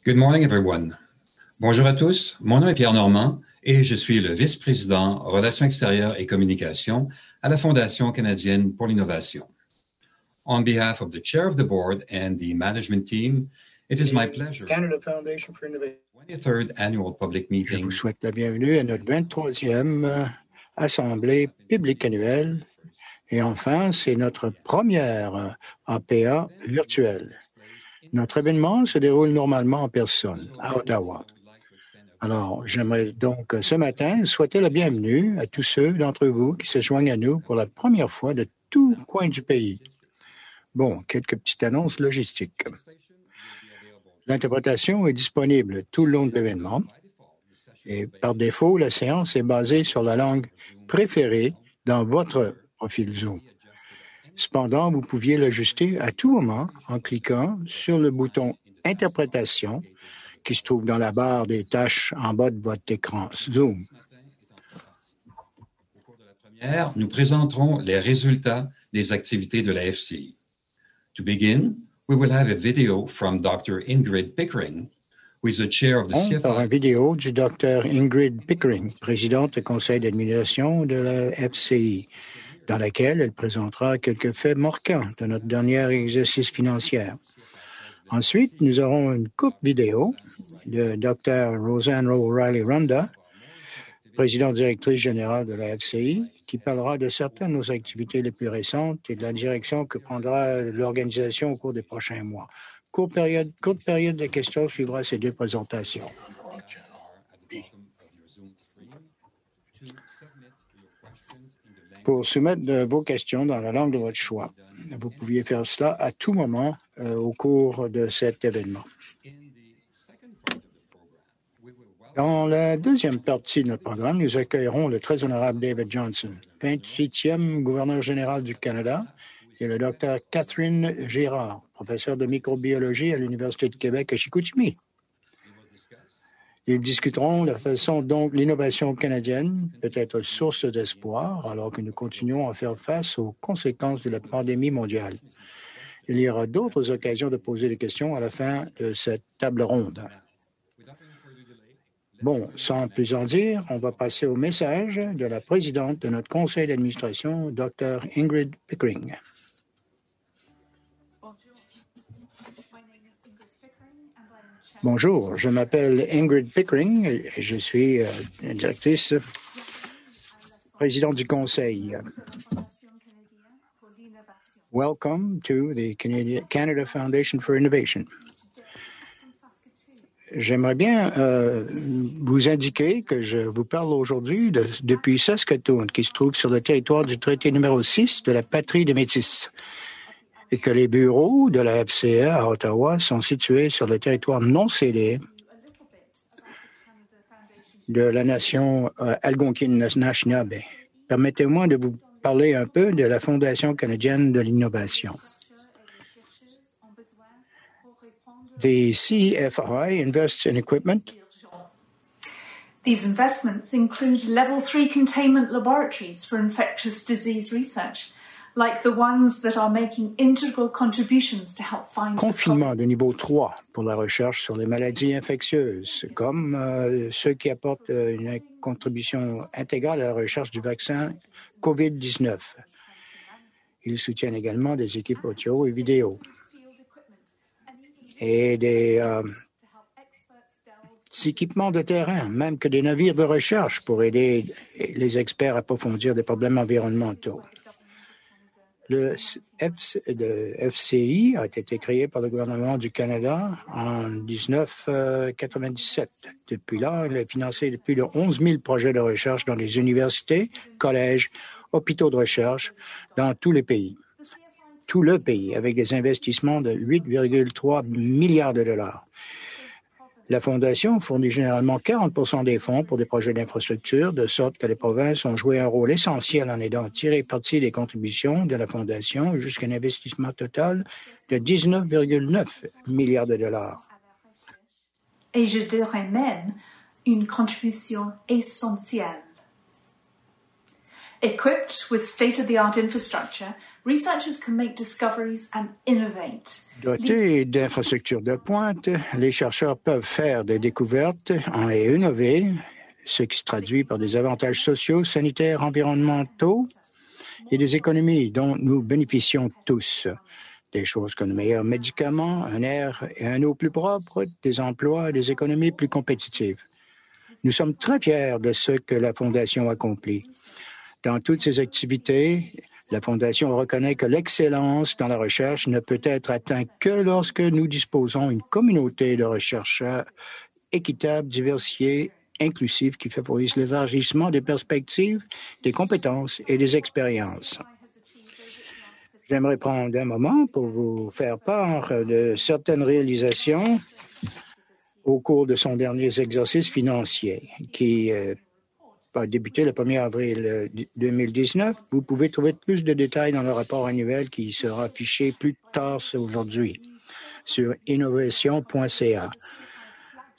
Good morning, everyone. Bonjour à tous, mon nom est Pierre Normand et je suis le vice-président Relations extérieures et communications à la Fondation canadienne pour l'innovation. On behalf of the chair of the board and the management team, it is my pleasure. Canada Foundation for Innovation. 23rd annual public meeting. Je vous souhaite la bienvenue à notre 23e assemblée publique annuelle. Et enfin, c'est notre première APA virtuelle. Notre événement se déroule normalement en personne, à Ottawa. Alors, j'aimerais donc ce matin souhaiter la bienvenue à tous ceux d'entre vous qui se joignent à nous pour la première fois de tous coins du pays. Bon, quelques petites annonces logistiques. L'interprétation est disponible tout le long de l'événement. Et par défaut, la séance est basée sur la langue préférée dans votre profil Zoom. Cependant, vous pouviez l'ajuster à tout moment en cliquant sur le bouton « Interprétation » qui se trouve dans la barre des tâches en bas de votre écran Zoom. Au cours de la première, nous présenterons les résultats des activités de la FCI. To begin, we will have a video from Dr. Ingrid Pickering, who is the chair of the CFI. Par une vidéo du Dr. Ingrid Pickering, présidente du conseil d'administration de la FCI, dans laquelle elle présentera quelques faits marquants de notre dernier exercice financier. Ensuite, nous aurons une courte vidéo de Dr. Roseanne O'Reilly-Runda, présidente directrice générale de la FCI, qui parlera de certaines de nos activités les plus récentes et de la direction que prendra l'organisation au cours des prochains mois. Courte période de questions suivra ces deux présentations. Pour soumettre vos questions dans la langue de votre choix, vous pouviez faire cela à tout moment au cours de cet événement. Dans la deuxième partie de notre programme, nous accueillerons le très honorable David Johnston, 28e gouverneur général du Canada, et le Dr. Catherine Girard, professeur de microbiologie à l'Université de Québec à Chicoutimi. Ils discuteront de la façon dont l'innovation canadienne peut être source d'espoir alors que nous continuons à faire face aux conséquences de la pandémie mondiale. Il y aura d'autres occasions de poser des questions à la fin de cette table ronde. Bon, sans plus en dire, on va passer au message de la présidente de notre conseil d'administration, Dr. Ingrid Pickering. Bonjour, je m'appelle Ingrid Pickering et je suis directrice présidente du conseil. Welcome to the Canada Foundation for Innovation. J'aimerais bien vous indiquer que je vous parle aujourd'hui depuis Saskatoon, qui se trouve sur le territoire du traité numéro 6 de la patrie des Métis, et que les bureaux de la FCA à Ottawa sont situés sur le territoire non cédé de la nation Algonquine-Anishinaabe. Permettez-moi de vous parler un peu de la Fondation canadienne de l'innovation. The CFI invests in equipment. These investments include Level 3 containment laboratories for infectious disease research, like the ones that are making integral contributions to help find... Confinement de niveau 3 pour la recherche sur les maladies infectieuses, comme ceux qui apportent une contribution intégrale à la recherche du vaccin COVID-19. Ils soutiennent également des équipes audio et vidéo et des équipements de terrain, même que des navires de recherche pour aider les experts à approfondir des problèmes environnementaux. Le FCI a été créé par le gouvernement du Canada en 1997. Depuis là, il a financé plus de 11 000 projets de recherche dans les universités, collèges, hôpitaux de recherche dans tous les pays. Tout le pays, avec des investissements de 8,3 milliards de dollars. La Fondation fournit généralement 40% des fonds pour des projets d'infrastructure, de sorte que les provinces ont joué un rôle essentiel en aidant à tirer parti des contributions de la Fondation jusqu'à un investissement total de 19,9 milliards de dollars. Et je dirais même une contribution essentielle. Equipped with state-of-the-art infrastructure, researchers can make discoveries and innovate. Dotés d'infrastructures de pointe, les chercheurs peuvent faire des découvertes et innover, ce qui se traduit par des avantages sociaux, sanitaires, environnementaux et des économies dont nous bénéficions tous. Des choses comme de meilleurs médicaments, un air et un eau plus propre, des emplois et des économies plus compétitives. Nous sommes très fiers de ce que la Fondation accomplit. Dans toutes ses activités, la Fondation reconnaît que l'excellence dans la recherche ne peut être atteinte que lorsque nous disposons d'une communauté de chercheurs équitable, diversifiée, inclusive, qui favorise l'élargissement des perspectives, des compétences et des expériences. J'aimerais prendre un moment pour vous faire part de certaines réalisations au cours de son dernier exercice financier qui a débuté le 1er avril 2019. Vous pouvez trouver plus de détails dans le rapport annuel qui sera affiché plus tard aujourd'hui sur innovation.ca.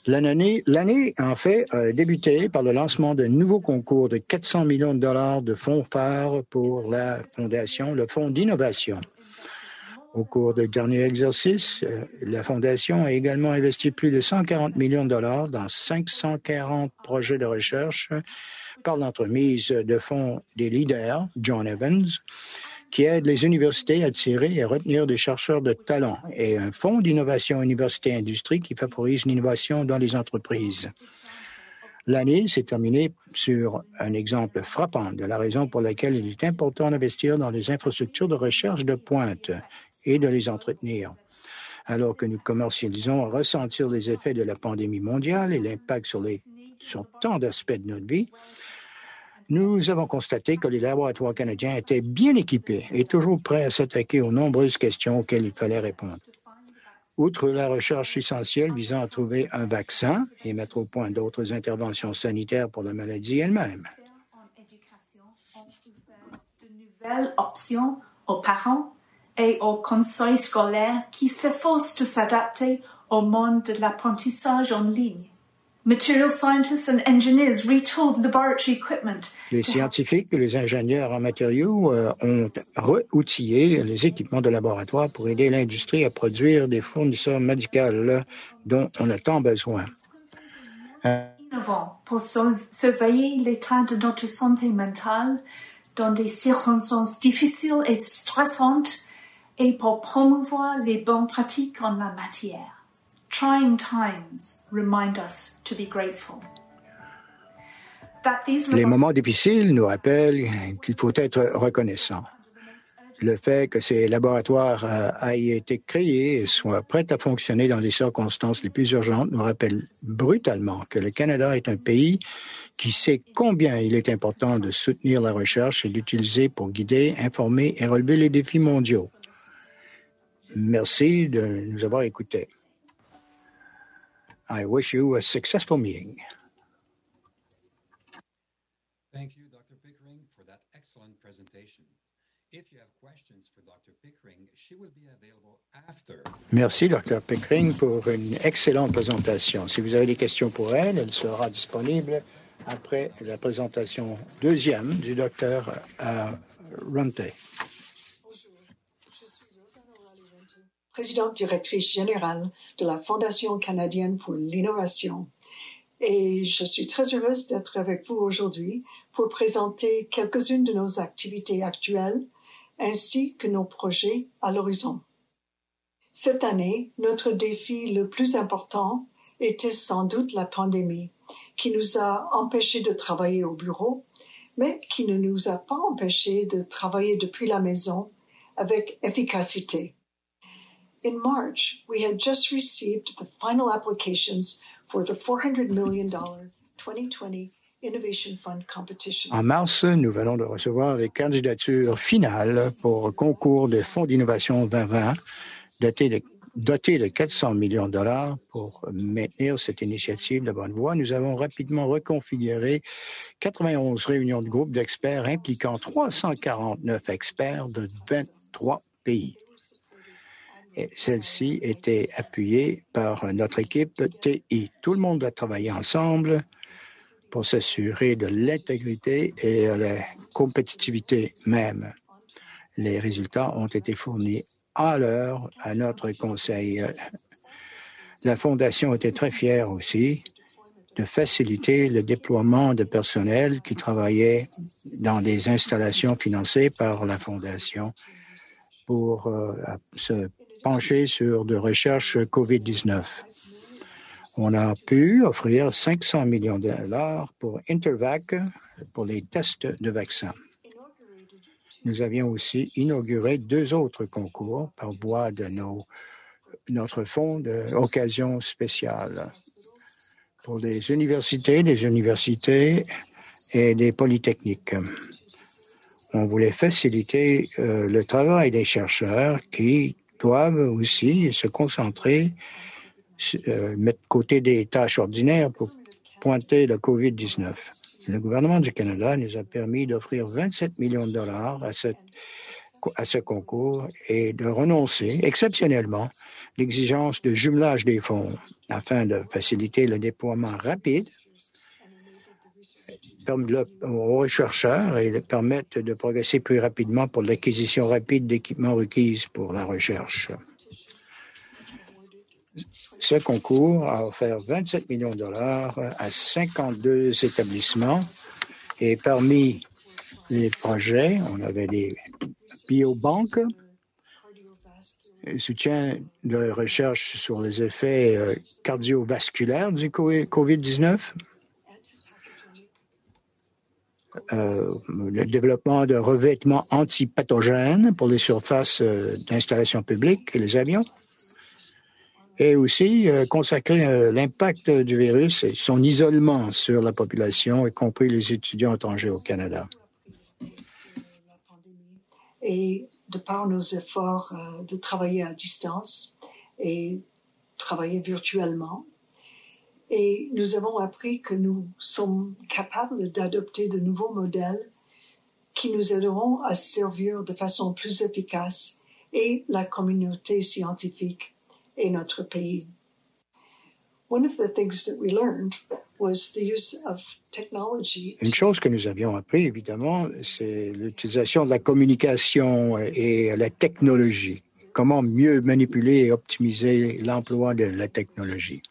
L'année, en fait, a débuté par le lancement d'un nouveau concours de 400 millions de dollars de fonds phares pour la Fondation, le Fonds d'innovation. Au cours du dernier exercice, la Fondation a également investi plus de 140 millions de dollars dans 540 projets de recherche par l'entremise de fonds des leaders, John Evans, qui aide les universités à attirer et à retenir des chercheurs de talent, et un fonds d'innovation université-industrie qui favorise l'innovation dans les entreprises. L'année s'est terminée sur un exemple frappant de la raison pour laquelle il est important d'investir dans les infrastructures de recherche de pointe et de les entretenir. Alors que nous commercialisons à ressentir les effets de la pandémie mondiale et l'impact sur tant d'aspects de notre vie, nous avons constaté que les laboratoires canadiens étaient bien équipés et toujours prêts à s'attaquer aux nombreuses questions auxquelles il fallait répondre. Outre la recherche essentielle visant à trouver un vaccin et mettre au point d'autres interventions sanitaires pour la maladie elle-même. De nouvelles options aux parents et aux conseils scolaires qui s'efforcent de s'adapter au monde de l'apprentissage en ligne. Material scientists and engineers retooled laboratory equipment. Les scientifiques et les ingénieurs en matériaux ont re-outillé les équipements de laboratoire pour aider l'industrie à produire des fournisseurs médicaux dont on a tant besoin. Innovant pour surveiller l'état de notre santé mentale dans des circonstances difficiles et stressantes et pour promouvoir les bonnes pratiques en la matière. Trying times remind us to be grateful. Les moments difficiles nous rappellent qu'il faut être reconnaissant. Le fait que ces laboratoires aient été créés et soient prêts à fonctionner dans les circonstances les plus urgentes nous rappelle brutalement que le Canada est un pays qui sait combien il est important de soutenir la recherche et d'utiliser pour guider, informer et relever les défis mondiaux. Merci de nous avoir écoutés. I wish you a successful meeting. Thank you, Dr. Pickering, for that excellent presentation. If you have questions for Dr. Pickering, she will be available after. Merci, Dr. Pickering, pour une excellente présentation. Si vous avez des questions pour elle, elle sera disponible après la présentation deuxième du Dr. Runte. Présidente directrice générale de la Fondation canadienne pour l'innovation. Et je suis très heureuse d'être avec vous aujourd'hui pour présenter quelques-unes de nos activités actuelles ainsi que nos projets à l'horizon. Cette année, notre défi le plus important était sans doute la pandémie, qui nous a empêchés de travailler au bureau, mais qui ne nous a pas empêchés de travailler depuis la maison avec efficacité. In March, we had just received the final applications for the $400 million 2020 Innovation Fund competition. En mars, nous venons de recevoir les candidatures finales pour le concours de fonds d'innovation 2020, doté de 400 millions de dollars pour maintenir cette initiative de bonne voie. Nous avons rapidement reconfiguré 91 réunions de groupes d'experts impliquant 349 experts de 23 pays. Et celle-ci était appuyée par notre équipe TI. Tout le monde a travaillé ensemble pour s'assurer de l'intégrité et de la compétitivité même. Les résultats ont été fournis à l'heure à notre conseil. La Fondation était très fière aussi de faciliter le déploiement de personnel qui travaillait dans des installations financées par la Fondation pour se pencher sur de recherches COVID-19. On a pu offrir 500 millions de dollars pour Intervac, pour les tests de vaccins. Nous avions aussi inauguré 2 autres concours par voie de notre fonds d'occasion spéciale pour des universités et des polytechniques. On voulait faciliter le travail des chercheurs qui doivent aussi se concentrer, mettre de côté des tâches ordinaires pour pointer le COVID-19. Le gouvernement du Canada nous a permis d'offrir 27 millions de dollars à ce concours et de renoncer exceptionnellement l'exigence de jumelage des fonds afin de faciliter le déploiement rapide aux chercheurs et de permettre de progresser plus rapidement pour l'acquisition rapide d'équipements requis pour la recherche. Ce concours a offert 27 millions de dollars à 52 établissements et parmi les projets, on avait des biobanques, soutien de recherche sur les effets cardiovasculaires du COVID-19, le développement de revêtements antipathogènes pour les surfaces d'installation publique et les avions, et aussi consacrer l'impact du virus et son isolement sur la population, y compris les étudiants étrangers au Canada. Et de par nos efforts de travailler à distance et travailler virtuellement, et nous avons appris que nous sommes capables d'adopter de nouveaux modèles qui nous aideront à servir de façon plus efficace et la communauté scientifique et notre pays. One of the things that we learned was the use of technology. Une chose que nous avions appris, évidemment, c'est l'utilisation de la communication et la technologie. Comment mieux manipuler et optimiser l'emploi de la technologie.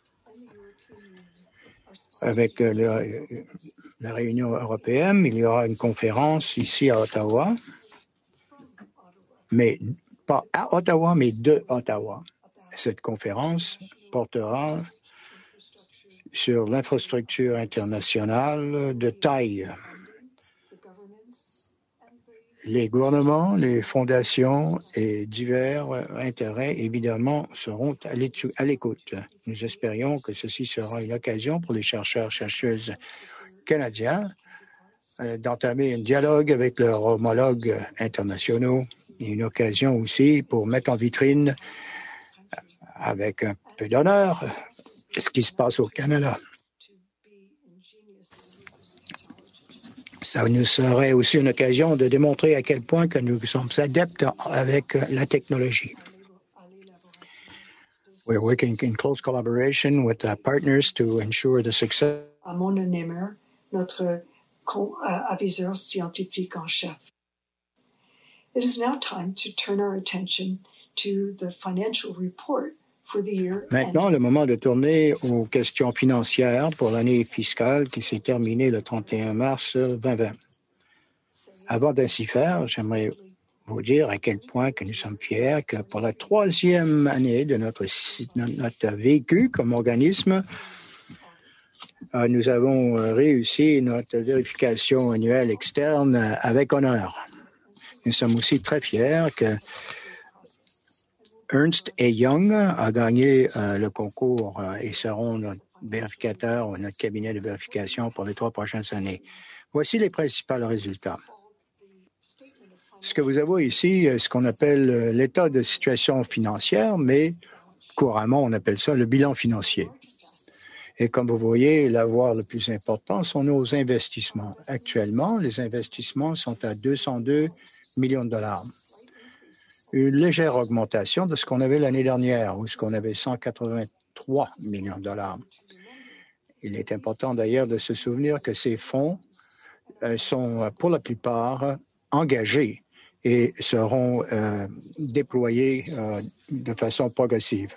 Avec la réunion européenne, il y aura une conférence ici à Ottawa, mais pas à Ottawa, mais de Ottawa. Cette conférence portera sur l'infrastructure internationale de taille. Les gouvernements, les fondations et divers intérêts, évidemment, seront à l'écoute. Nous espérions que ceci sera une occasion pour les chercheurs-chercheuses canadiens d'entamer un dialogue avec leurs homologues internationaux et une occasion aussi pour mettre en vitrine, avec un peu d'honneur, ce qui se passe au Canada. Ça nous serait aussi une occasion de démontrer à quel point que nous sommes adeptes avec la technologie. We're working in close collaboration with our partners to ensure the success. Mona Nemer, notre aviseur scientifique en chef. It is now time to turn our attention to the financial report. Maintenant, le moment de tourner aux questions financières pour l'année fiscale qui s'est terminée le 31 mars 2020. Avant d'ainsi faire, j'aimerais vous dire à quel point que nous sommes fiers que pour la 3e année de notre vécu comme organisme, nous avons réussi notre vérification annuelle externe avec honneur. Nous sommes aussi très fiers que Ernst & Young a gagné le concours et seront notre vérificateur ou notre cabinet de vérification pour les 3 prochaines années. Voici les principaux résultats. Ce que vous avez ici, ce qu'on appelle l'état de situation financière, mais couramment, on appelle ça le bilan financier. Et comme vous voyez, l'avoir le plus important sont nos investissements. Actuellement, les investissements sont à 202 millions de dollars. Une légère augmentation de ce qu'on avait l'année dernière, où ce qu'on avait 183 millions de dollars. Il est important d'ailleurs de se souvenir que ces fonds sont pour la plupart engagés et seront déployés de façon progressive.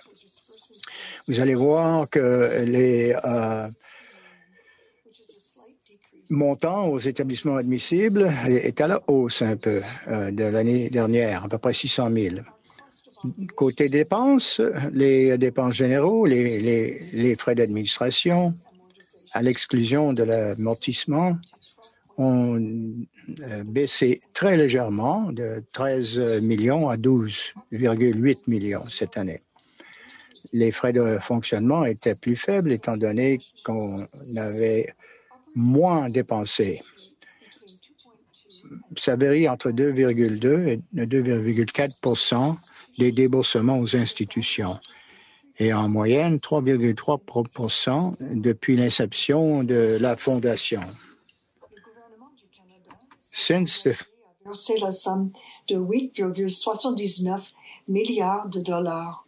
Vous allez voir que les montants aux établissements admissibles est à la hausse un peu de l'année dernière, à peu près 600 000. Côté dépenses, les dépenses généraux, les frais d'administration, à l'exclusion de l'amortissement, ont baissé très légèrement de 13 millions à 12,8 millions cette année. Les frais de fonctionnement étaient plus faibles étant donné qu'on avait moins dépensé. Ça varie entre 2,2 et 2,4 % des déboursements aux institutions et en moyenne 3,3 % depuis l'inception de la Fondation. Since the... a versé la somme de 8,79 milliards de dollars.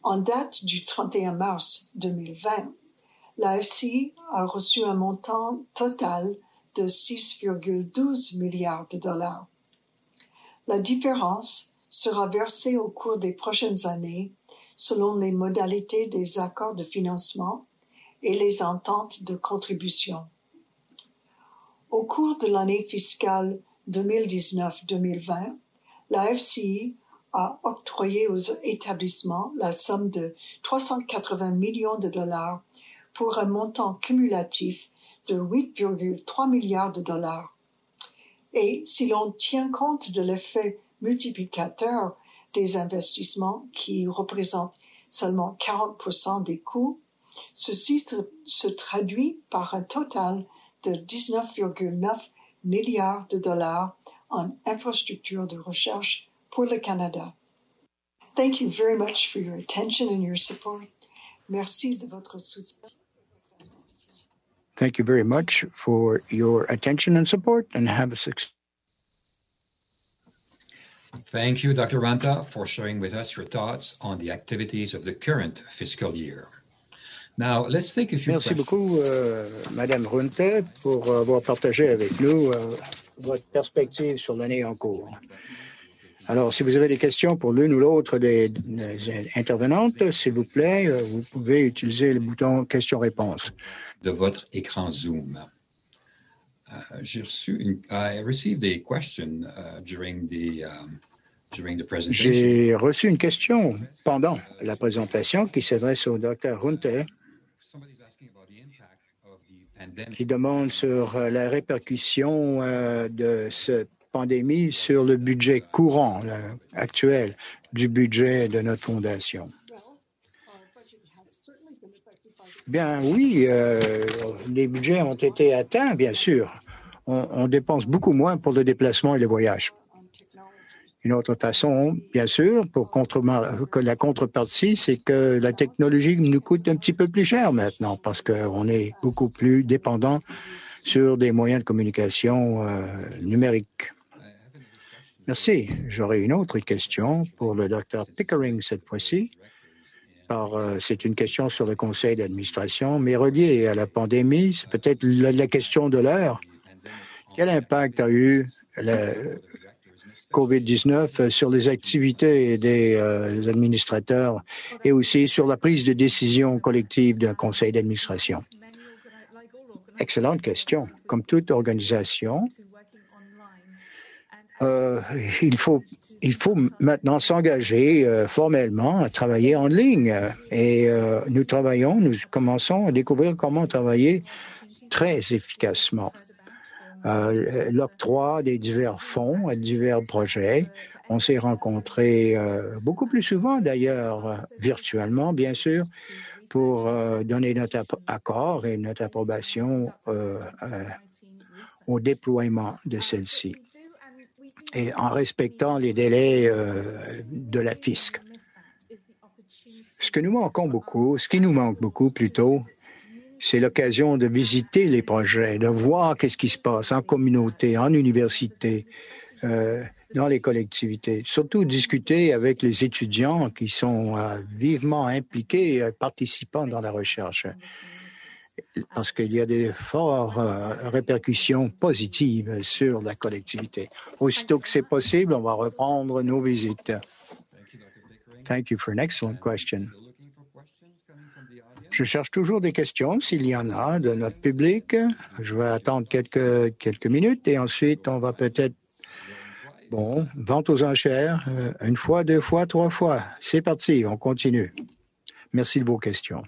En date du 31 mars 2020, la FCI a reçu un montant total de 6,12 milliards de dollars. La différence sera versée au cours des prochaines années selon les modalités des accords de financement et les ententes de contribution. Au cours de l'année fiscale 2019-2020, la FCI a octroyé aux établissements la somme de 380 millions de dollars pour un montant cumulatif de 8,3 milliards de dollars. Et si l'on tient compte de l'effet multiplicateur des investissements qui représentent seulement 40% des coûts, ceci se traduit par un total de 19,9 milliards de dollars en infrastructures de recherche pour le Canada. Thank you very much for your attention and your support. Merci de votre soutien. Thank you very much for your attention and support, and have a success. Thank you, Dr. Ranta, for sharing with us your thoughts on the activities of the current fiscal year. Now, let's take a few Merci beaucoup, Madame Runte, pour avoir partagé avec nous votre perspective sur l'année en cours. Alors, si vous avez des questions pour l'une ou l'autre des intervenantes, s'il vous plaît, vous pouvez utiliser le bouton questions-réponses. De votre écran Zoom. I received a question during the presentation. J'ai reçu une question pendant la présentation qui s'adresse au Dr. Runte, qui demande sur la répercussion de cette pandémie sur le budget courant actuel du budget de notre fondation. Bien oui, les budgets ont été atteints, bien sûr. On dépense beaucoup moins pour le déplacement et les voyages. Une autre façon, bien sûr, que la contrepartie, c'est que la technologie nous coûte un petit peu plus cher maintenant parce qu'on est beaucoup plus dépendant sur des moyens de communication numériques. Merci. J'aurais une autre question pour le Dr. Pickering cette fois-ci. C'est une question sur le conseil d'administration, mais reliée à la pandémie. C'est peut-être la question de l'heure. Quel impact a eu le COVID-19 sur les activités des administrateurs et aussi sur la prise de décision collective d'un conseil d'administration? Excellente question. Comme toute organisation, il faut maintenant s'engager formellement à travailler en ligne. Et nous commençons à découvrir comment travailler très efficacement. L'octroi des divers fonds et divers projets. On s'est rencontrés beaucoup plus souvent d'ailleurs, virtuellement bien sûr, pour donner notre accord et notre approbation au déploiement de celle-ci. Et en respectant les délais de la FISC. Ce qui nous manque beaucoup plutôt, c'est l'occasion de visiter les projets, de voir qu'est-ce qui se passe en communauté, en université, dans les collectivités. Surtout discuter avec les étudiants qui sont vivement impliqués, participants dans la recherche. parce qu'il y a des fortes répercussions positives sur la collectivité. Aussitôt que c'est possible, on va reprendre nos visites. Thank you for an excellent question. Je cherche toujours des questions, s'il y en a, de notre public. Je vais attendre quelques minutes et ensuite, on va peut-être... Bon, vente aux enchères, une fois, deux fois, trois fois. C'est parti, on continue. Merci de vos questions.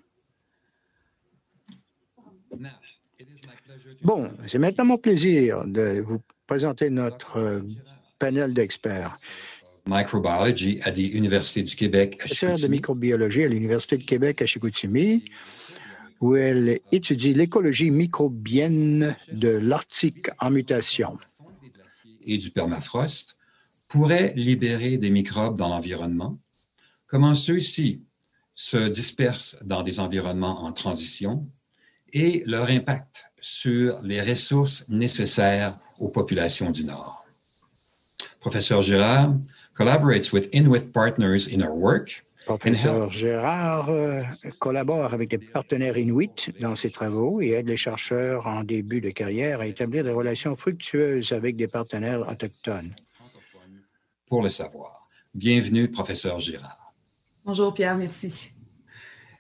Bon, c'est maintenant mon plaisir de vous présenter notre panel d'experts. Microbiology à l'Université du Québec à Professeur de microbiologie à l'Université de Québec à Chicoutimi, où elle étudie l'écologie microbienne de l'Arctique en mutation. Et du permafrost pourraient libérer des microbes dans l'environnement, comment ceux-ci se dispersent dans des environnements en transition et leur impact sur les ressources nécessaires aux populations du Nord. Professeur Girard collaborates with Inuit partners in our work. Professeur Girard collabore avec des partenaires inuits dans ses travaux et aide les chercheurs en début de carrière à établir des relations fructueuses avec des partenaires autochtones. Pour le savoir. Bienvenue, professeur Girard. Bonjour Pierre, merci.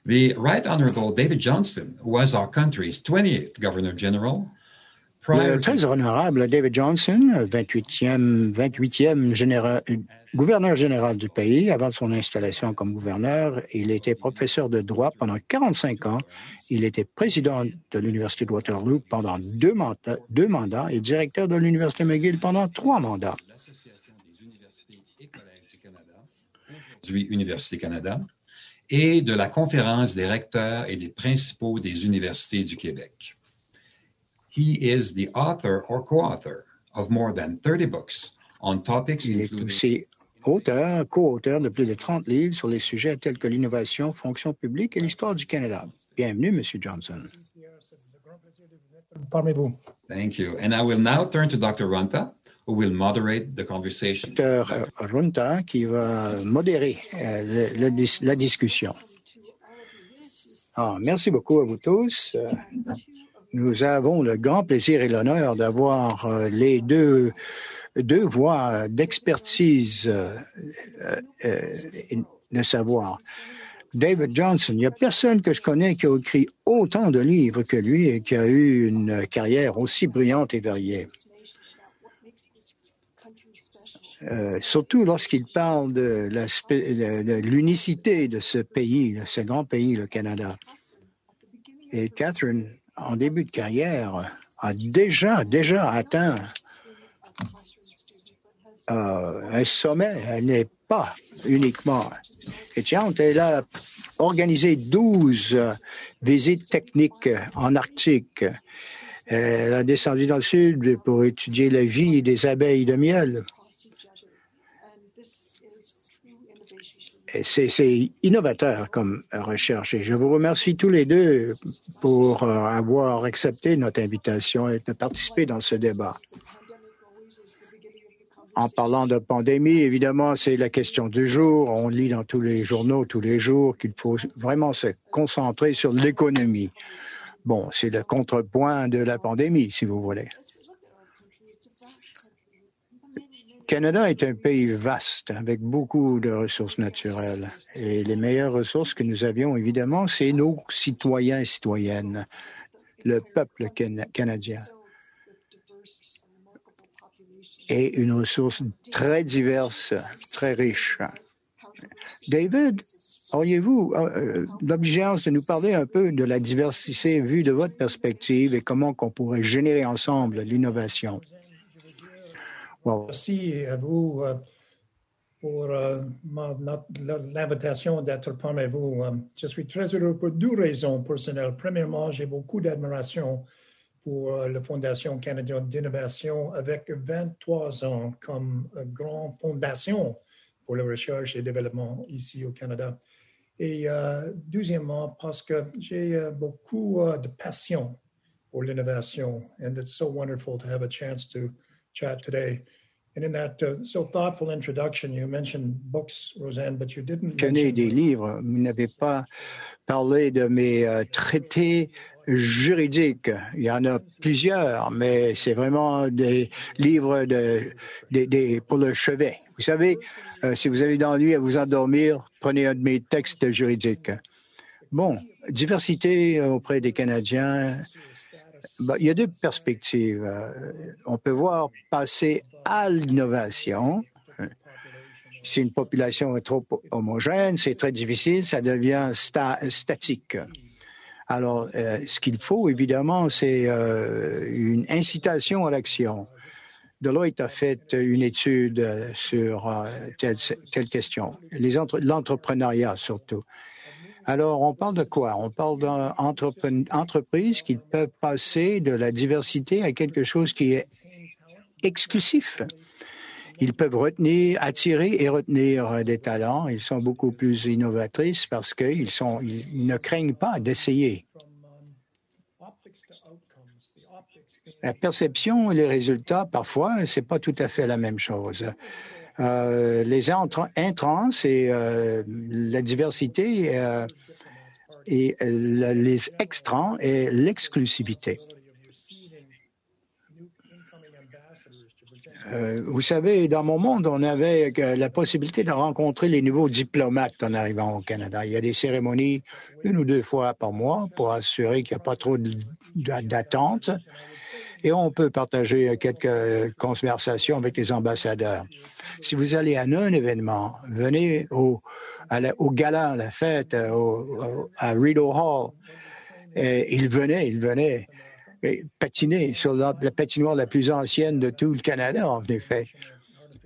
The Right Honorable David Johnston was our country's 28th Governor General. Le très honorable David Johnston, 28e gouverneur général du pays, avant son installation comme gouverneur, il était professeur de droit pendant 45 ans. Il était président de l'Université de Waterloo pendant deux mandats et directeur de l'Université McGill pendant 3 mandats. L'Association des universités et collèges du Canada, aujourd'hui Université Canada, et de la Conférence des recteurs et des principaux des universités du Québec. He is the author or co-author of more than 30 books on topics Il est aussi co-auteur de plus de 30 livres sur les sujets tels que l'innovation, fonction publique et l'histoire du Canada. Bienvenue, M. Johnson. Parmi vous. Thank you. And I will now turn to Dr. Runta, who will moderate the conversation. Dr. Runta, qui va modérer la discussion. Merci beaucoup à vous tous. Nous avons le grand plaisir et l'honneur d'avoir les deux voix d'expertise de savoir. David Johnston, il n'y a personne que je connais qui a écrit autant de livres que lui et qui a eu une carrière aussi brillante et variée. Surtout lorsqu'il parle de l'unicité de ce pays, ce grand pays, le Canada. Et Catherine, en début de carrière, a déjà atteint un sommet. Elle n'est pas uniquement étudiante. Elle a organisé 12 visites techniques en Arctique. Elle a descendu dans le sud pour étudier la vie des abeilles de miel. C'est innovateur comme recherche et je vous remercie tous les deux pour avoir accepté notre invitation et de participer dans ce débat. En parlant de pandémie, évidemment, c'est la question du jour. On lit dans tous les journaux tous les jours qu'il faut vraiment se concentrer sur l'économie. Bon, c'est le contrepoint de la pandémie, si vous voulez. Le Canada est un pays vaste, avec beaucoup de ressources naturelles. Et les meilleures ressources que nous avions, évidemment, c'est nos citoyens et citoyennes, le peuple canadien. Et une ressource très diverse, très riche. David, auriez-vous l'obligeance de nous parler un peu de la diversité vue de votre perspective et comment qu'on pourrait générer ensemble l'innovation? Merci à vous pour l'invitation d'être parmi vous. Je suis très heureux pour 2 raisons personnelles. Premièrement, j'ai beaucoup d'admiration pour la Fondation canadienne d'innovation avec 23 ans comme grande fondation pour la recherche et le développement ici au Canada. Et deuxièmement, parce que j'ai beaucoup de passion pour l'innovation. And it's so wonderful to have a chance to chat today. And in that so thoughtful introduction, you mentioned books, Roseanne, but you didn't mention... des livres. Vous n'avez pas parlé de mes traités juridiques. Il y en a plusieurs, mais c'est vraiment des livres pour le chevet. Vous savez, si vous avez d'ennui à vous endormir, prenez un de mes textes juridiques. Bon, diversité auprès des Canadiens. Il y a deux perspectives. On peut voir passer à l'innovation. Si une population est trop homogène, c'est très difficile, ça devient statique. Alors, ce qu'il faut, évidemment, c'est une incitation à l'action. Deloitte a fait une étude sur telle question, l'entrepreneuriat surtout. Alors, on parle de quoi? On parle d'entreprises qui peuvent passer de la diversité à quelque chose qui est exclusif. Ils peuvent attirer et retenir des talents. Ils sont beaucoup plus innovatrices parce qu'ils ne craignent pas d'essayer. La perception et les résultats, parfois, c'est pas tout à fait la même chose. Les intrants, c'est la diversité et les extrants et l'exclusivité. Vous savez, dans mon monde, on avait la possibilité de rencontrer les nouveaux diplomates en arrivant au Canada. Il y a des cérémonies 1 ou 2 fois par mois pour assurer qu'il n'y a pas trop d'attente. Et on peut partager quelques conversations avec les ambassadeurs. Si vous allez à un événement, venez au gala, à la fête, à Rideau Hall. Et il venait patiner sur la patinoire la plus ancienne de tout le Canada, en effet,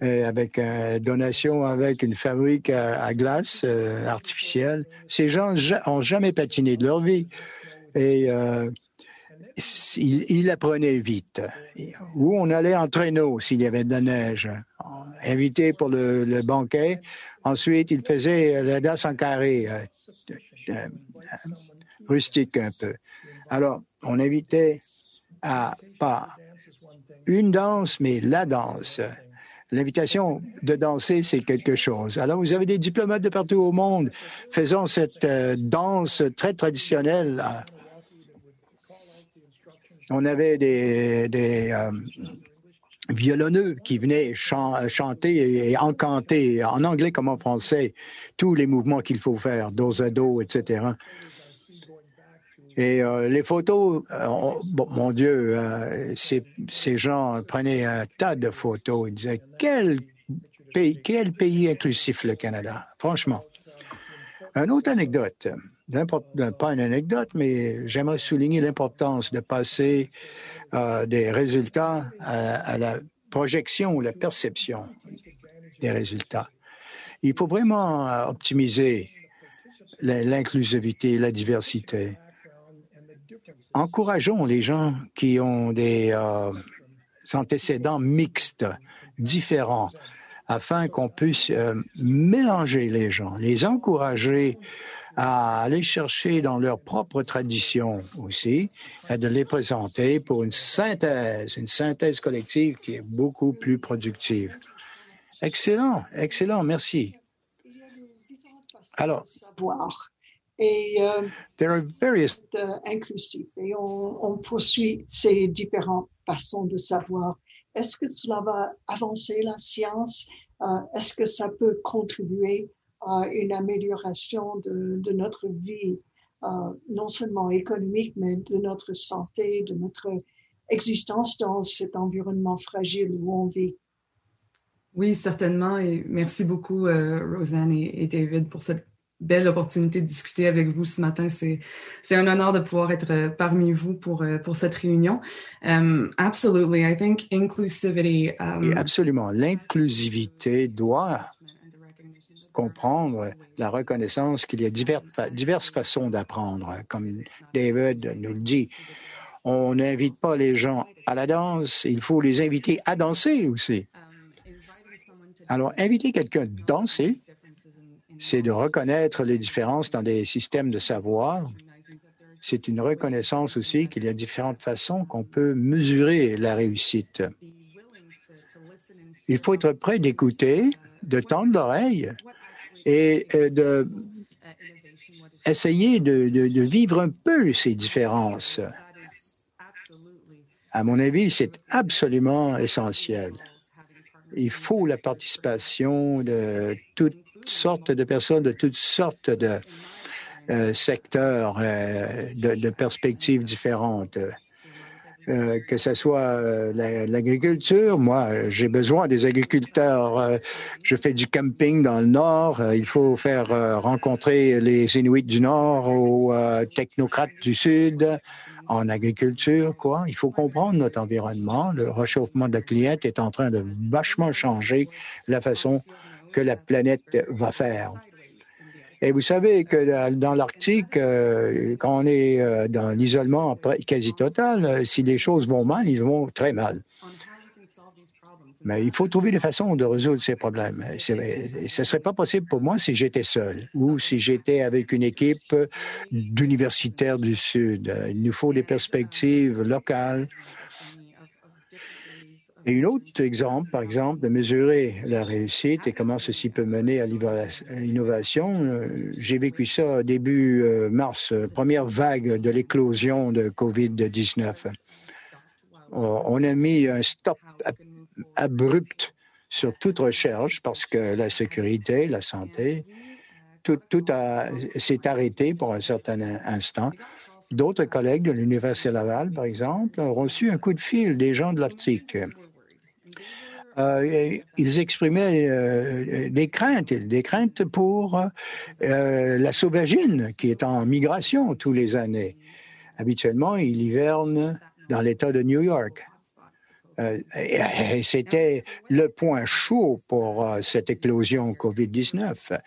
avec une donation avec une fabrique à glace artificielle. Ces gens n'ont jamais patiné de leur vie. Et il apprenait vite. Ou on allait en traîneau s'il y avait de la neige. Invité pour le banquet. Ensuite, il faisait la danse en carré, rustique un peu. Alors, on invitait à pas une danse, mais la danse. L'invitation de danser, c'est quelque chose. Alors, vous avez des diplomates de partout au monde faisant cette danse très traditionnelle. On avait des violonneux qui venaient chanter et encanter, en anglais comme en français, tous les mouvements qu'il faut faire, dos à dos, etc. Et les photos, mon Dieu, ces gens prenaient un tas de photos. Ils disaient, quel pays inclusif le Canada, franchement. Une autre anecdote, pas une anecdote, mais j'aimerais souligner l'importance de passer des résultats à la projection ou la perception des résultats. Il faut vraiment optimiser l'inclusivité et la diversité. Encourageons les gens qui ont des antécédents mixtes, différents, afin qu'on puisse mélanger les gens, les encourager à aller chercher dans leur propre tradition aussi, et de les présenter pour une synthèse collective qui est beaucoup plus productive. Excellent, excellent, merci. Alors, et there are various inclusif et on poursuit ces différentes façons de savoir. Est-ce que cela va avancer la science? Est-ce que ça peut contribuer à une amélioration de notre vie, non seulement économique, mais de notre santé, de notre existence dans cet environnement fragile où on vit? Oui, certainement. Et merci beaucoup, Roseanne et David, pour cette belle opportunité de discuter avec vous ce matin. C'est un honneur de pouvoir être parmi vous pour cette réunion. Absolutely, I think inclusivity. Et absolument, l'inclusivité doit comprendre la reconnaissance qu'il y a diverses façons d'apprendre. Comme David nous le dit, on n'invite pas les gens à la danse, il faut les inviter à danser aussi. Alors, inviter quelqu'un à danser, c'est de reconnaître les différences dans des systèmes de savoir. C'est une reconnaissance aussi qu'il y a différentes façons qu'on peut mesurer la réussite. Il faut être prêt d'écouter, de tendre l'oreille et de essayer de vivre un peu ces différences. À mon avis, c'est absolument essentiel. Il faut la participation de toutes sortes de personnes, de toutes sortes de secteurs, de perspectives différentes. Que ce soit l'agriculture, moi, j'ai besoin des agriculteurs. Je fais du camping dans le Nord. Il faut faire rencontrer les Inuits du Nord aux technocrates du Sud en agriculture, quoi. Il faut comprendre notre environnement. Le réchauffement de la cliente est en train de vachement changer la façon que la planète va faire. Et vous savez que dans l'Arctique, quand on est dans l'isolement quasi total, si les choses vont mal, ils vont très mal. Mais il faut trouver des façons de résoudre ces problèmes. Ce ne serait pas possible pour moi si j'étais seul ou si j'étais avec une équipe d'universitaires du Sud. Il nous faut des perspectives locales. Et un autre exemple, par exemple, de mesurer la réussite et comment ceci peut mener à l'innovation. J'ai vécu ça début mars, première vague de l'éclosion de COVID-19. On a mis un stop abrupt sur toute recherche parce que la sécurité, la santé, tout s'est arrêté pour un certain instant. D'autres collègues de l'Université Laval, par exemple, ont reçu un coup de fil des gens de l'Arctique. Ils exprimaient des craintes pour la sauvagine qui est en migration tous les années. Habituellement, ils hivernent dans l'État de New York. Et c'était le point chaud pour cette éclosion COVID-19.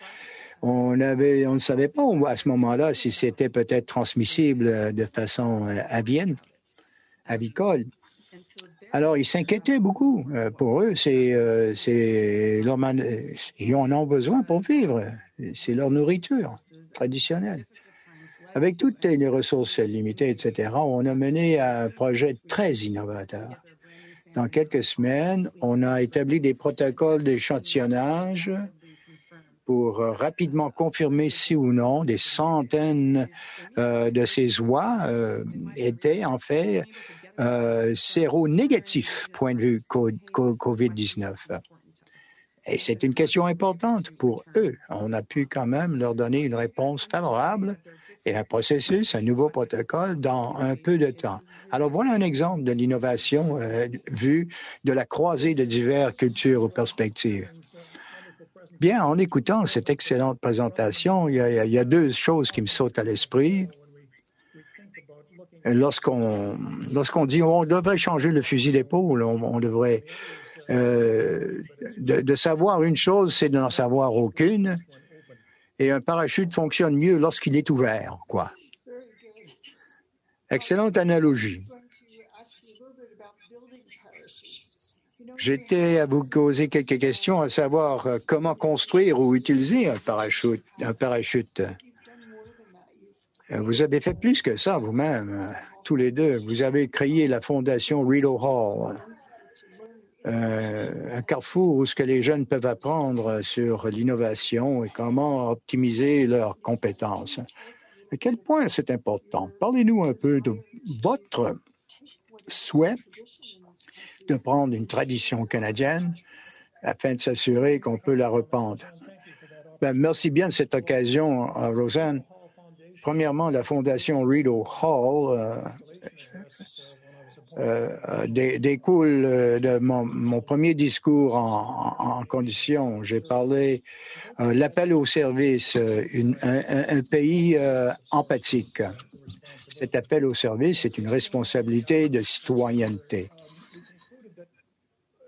On ne savait pas à ce moment-là si c'était peut-être transmissible de façon avicole. Alors, ils s'inquiétaient beaucoup. Pour eux, ils en ont besoin pour vivre. C'est leur nourriture traditionnelle. Avec toutes les ressources limitées, etc., on a mené un projet très innovateur. Dans quelques semaines, on a établi des protocoles d'échantillonnage pour rapidement confirmer si ou non des centaines de ces oies étaient en fait séronégatifs, point de vue COVID-19. Et c'est une question importante pour eux. On a pu quand même leur donner une réponse favorable et un processus, un nouveau protocole dans un peu de temps. Alors voilà un exemple de l'innovation vue de la croisée de diverses cultures ou perspectives. Bien, en écoutant cette excellente présentation, il y a deux choses qui me sautent à l'esprit. Lorsqu'on dit on devrait changer le fusil d'épaule, on devrait de savoir une chose, c'est de n'en savoir aucune. Et un parachute fonctionne mieux lorsqu'il est ouvert, quoi. Excellente analogie. J'étais à vous poser quelques questions, à savoir comment construire ou utiliser un parachute. Vous avez fait plus que ça vous-même, tous les deux. Vous avez créé la fondation Rideau Hall, un carrefour où ce que les jeunes peuvent apprendre sur l'innovation et comment optimiser leurs compétences. À quel point c'est important? Parlez-nous un peu de votre souhait de prendre une tradition canadienne afin de s'assurer qu'on peut la reprendre. Merci bien de cette occasion, Roseanne. Premièrement, la Fondation Rideau Hall découle de mon premier discours en condition. J'ai parlé l'appel au service, un pays empathique. Cet appel au service, c'est une responsabilité de citoyenneté.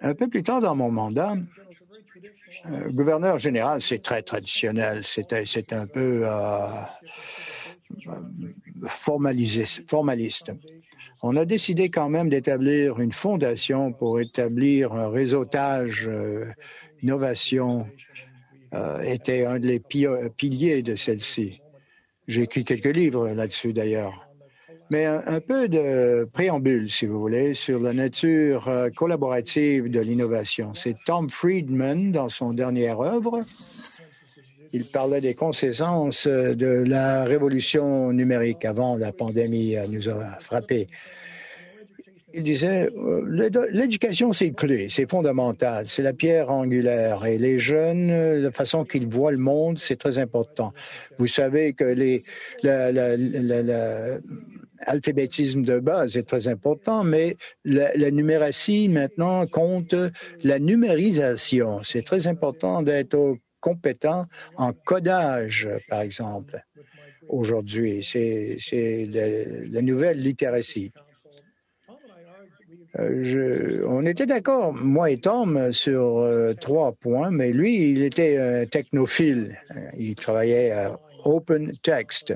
Un peu plus tard dans mon mandat, gouverneur général, c'est très traditionnel, c'est un peu formaliste. On a décidé quand même d'établir une fondation pour établir un réseautage innovation était un des piliers de celle-ci. J'ai écrit quelques livres là-dessus d'ailleurs. Mais un peu de préambule, si vous voulez, sur la nature collaborative de l'innovation. C'est Tom Friedman, dans son dernière œuvre, Il parlait des conséquences de la révolution numérique avant la pandémie nous a frappés. Il disait, l'éducation, c'est clé, c'est fondamental, c'est la pierre angulaire. Et les jeunes, la façon qu'ils voient le monde, c'est très important. Vous savez que l'alphabétisme de base est très important, mais la numératie, maintenant, compte la numérisation. C'est très important d'être compétent en codage, par exemple, aujourd'hui. C'est la nouvelle littératie. On était d'accord, moi et Tom, sur 3 points, mais lui, il était un technophile. Il travaillait à Open Text.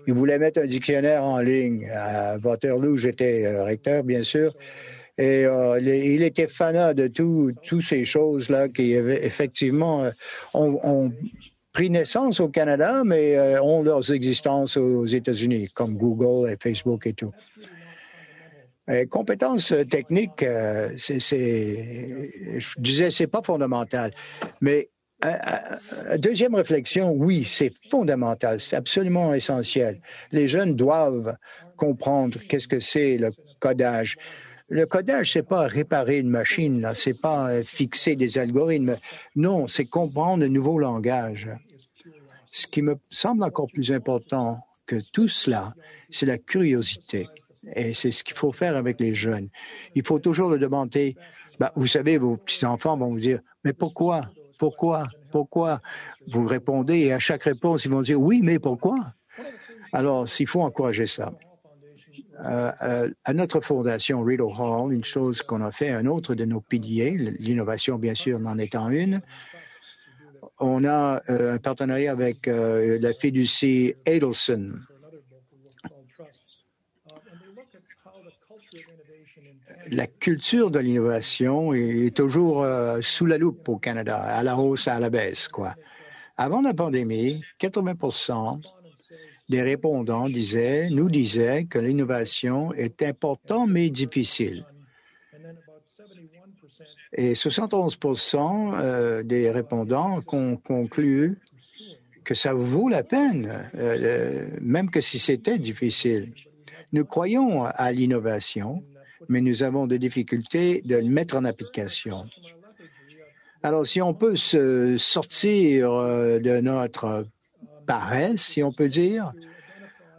Il voulait mettre un dictionnaire en ligne. À Waterloo, j'étais recteur, bien sûr, et il était fanat de toutes ces choses-là qui, effectivement, ont pris naissance au Canada, mais ont leurs existences aux États-Unis, comme Google et Facebook et tout. Compétences techniques, je disais, c'est pas fondamental. Mais deuxième réflexion, oui, c'est fondamental, c'est absolument essentiel. Les jeunes doivent comprendre qu'est-ce que c'est le codage. Le codage, c'est pas réparer une machine, là, c'est pas fixer des algorithmes. Non, c'est comprendre un nouveau langage. Ce qui me semble encore plus important que tout cela, c'est la curiosité. Et c'est ce qu'il faut faire avec les jeunes. Il faut toujours leur demander, vous savez, vos petits-enfants vont vous dire, mais pourquoi? Pourquoi? Pourquoi? Vous répondez et à chaque réponse, ils vont dire, oui, mais pourquoi? Alors, il faut encourager ça. À notre fondation Rideau Hall, une chose qu'on a fait, un autre de nos piliers, l'innovation bien sûr n'en étant une, on a un partenariat avec la fiducie Adelson. La culture de l'innovation est toujours sous la loupe au Canada, à la hausse, à la baisse, quoi. Avant la pandémie, 80% des répondants nous disaient que l'innovation est importante mais difficile. Et 71% des répondants concluent que ça vaut la peine, même que si c'était difficile. Nous croyons à l'innovation, mais nous avons des difficultés de le mettre en application. Alors, si on peut se sortir de notre paresse, si on peut dire,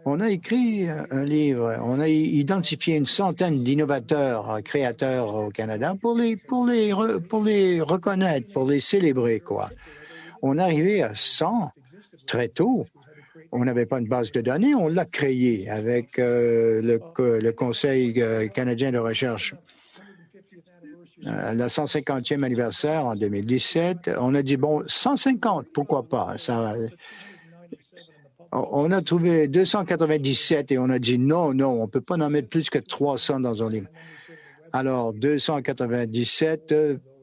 on a écrit un livre, on a identifié une centaine d'innovateurs, créateurs au Canada pour les reconnaître, pour les célébrer, quoi. On est arrivé à 100 très tôt. On n'avait pas une base de données, on l'a créé avec le Conseil canadien de recherche. Le 150e anniversaire en 2017, on a dit, 150, pourquoi pas? On a trouvé 297 et on a dit, non, on ne peut pas en mettre plus que 300 dans un livre. Alors, 297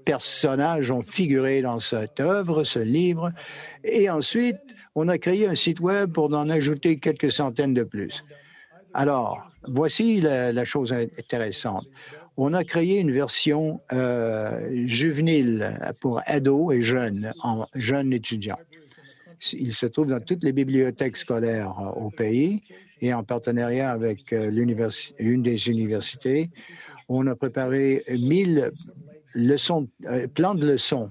personnages ont figuré dans cette œuvre, ce livre, et ensuite, on a créé un site web pour en ajouter quelques centaines de plus. Alors, voici la chose intéressante. On a créé une version juvénile pour ados et jeunes étudiants. Il se trouve dans toutes les bibliothèques scolaires au pays et en partenariat avec une des universités. On a préparé 1000 plans de leçons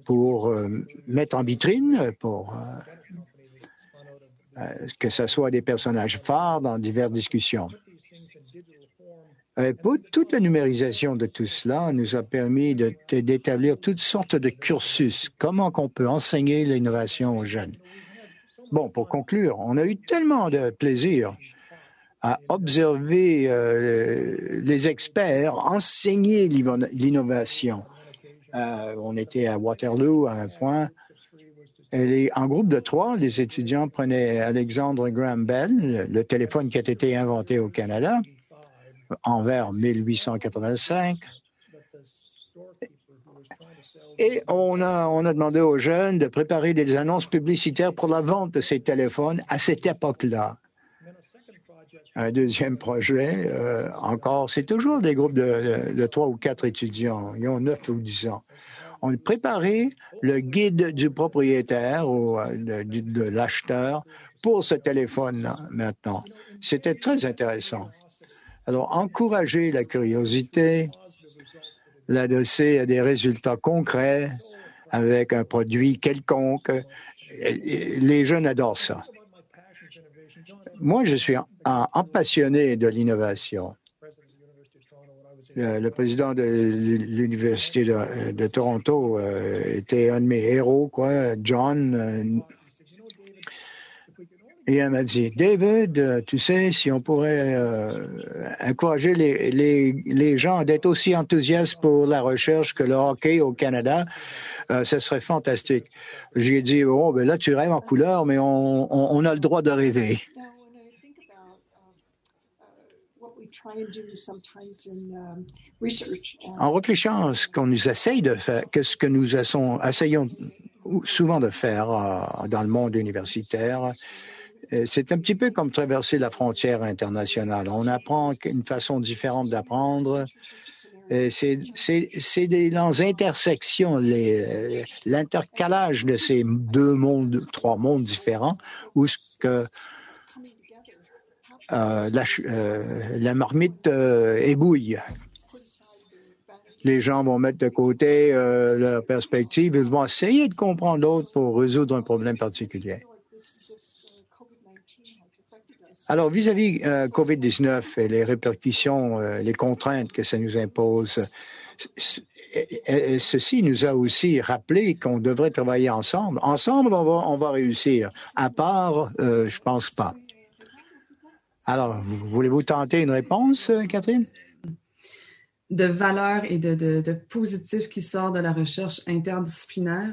pour mettre en vitrine, pour que ce soit des personnages phares dans diverses discussions. Toute la numérisation de tout cela nous a permis d'établir toutes sortes de cursus. Comment qu'on peut enseigner l'innovation aux jeunes? Bon, pour conclure, on a eu tellement de plaisir à observer les experts enseigner l'innovation. On était à Waterloo à un point. En groupe de 3, les étudiants prenaient Alexander Graham Bell, le téléphone qui a été inventé au Canada, en vers 1885. Et on a demandé aux jeunes de préparer des annonces publicitaires pour la vente de ces téléphones à cette époque-là. Un deuxième projet, encore, c'est toujours des groupes de 3 ou 4 étudiants. Ils ont 9 ou 10 ans. On préparait le guide du propriétaire ou de l'acheteur pour ce téléphone-là maintenant. C'était très intéressant. Alors, encourager la curiosité, l'adosser à des résultats concrets avec un produit quelconque. Les jeunes adorent ça. Moi, je suis un passionné de l'innovation. Le président de l'Université de Toronto était un de mes héros, quoi, John. Et elle m'a dit, David, tu sais, si on pourrait encourager les gens d'être aussi enthousiastes pour la recherche que le hockey au Canada, ce serait fantastique. J'ai dit, oh, ben là, tu rêves en couleur, mais on a le droit de rêver. En réfléchissant à ce qu'on nous essaye de faire, que ce que nous essayons souvent de faire dans le monde universitaire, c'est un petit peu comme traverser la frontière internationale. On apprend une façon différente d'apprendre. C'est dans intersections, l'intercalage de ces deux mondes, trois mondes différents, où ce que la marmite ébouille. Les gens vont mettre de côté leur perspective, ils vont essayer de comprendre l'autre pour résoudre un problème particulier. Alors, vis-à-vis COVID-19 et les répercussions, les contraintes que ça nous impose, ceci nous a aussi rappelé qu'on devrait travailler ensemble. Ensemble, on va réussir. À part, je pense pas. Alors, voulez-vous tenter une réponse, Catherine? De valeur et de positif qui sort de la recherche interdisciplinaire.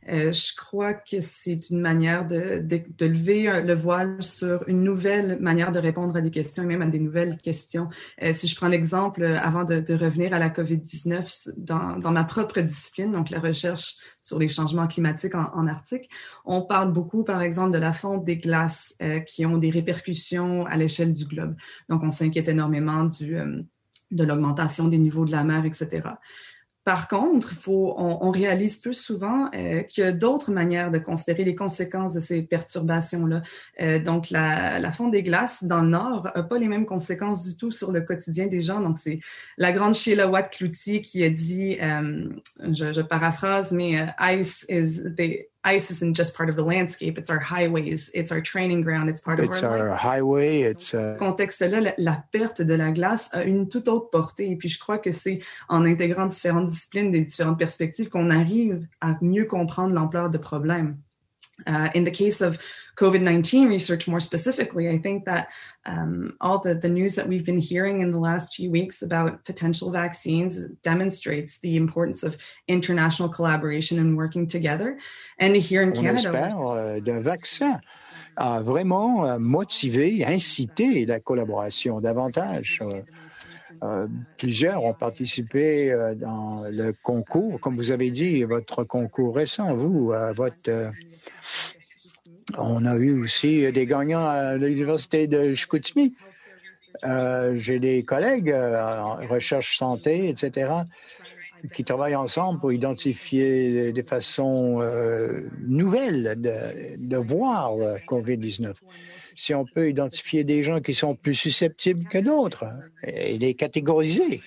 Je crois que c'est une manière de lever le voile sur une nouvelle manière de répondre à des questions et même à des nouvelles questions. Si je prends l'exemple, avant de revenir à la COVID-19, dans ma propre discipline, donc la recherche sur les changements climatiques en Arctique, on parle beaucoup, par exemple, de la fonte des glaces qui ont des répercussions à l'échelle du globe. Donc, on s'inquiète énormément de l'augmentation des niveaux de la mer, etc. Par contre, on réalise plus souvent qu'il y a d'autres manières de considérer les conséquences de ces perturbations-là. Donc, la fonte des glaces dans le Nord n'a pas les mêmes conséquences du tout sur le quotidien des gens. Donc, c'est la grande Sheila Watt-Cloutier qui a dit, je paraphrase, mais ice isn't just part of the landscape, it's our highways, it's our training ground, it's part of our life. Highway, Contexte-là, la perte de la glace a une toute autre portée. Et puis, je crois que c'est en intégrant différentes disciplines, des différentes perspectives, qu'on arrive à mieux comprendre l'ampleur du problème. In the case of COVID-19 research more specifically, I think that all the news that we've been hearing in the last few weeks about potential vaccines demonstrates the importance of international collaboration and working together. And here in Canada, on espère d'un vaccin a vraiment motivé, incité la collaboration davantage. Plusieurs ont participé dans le concours, comme vous avez dit, votre concours récent, on a eu aussi des gagnants à l'Université de Chicoutimi. J'ai des collègues en recherche santé, etc., qui travaillent ensemble pour identifier des façons nouvelles de voir le COVID-19. Si on peut identifier des gens qui sont plus susceptibles que d'autres et les catégoriser.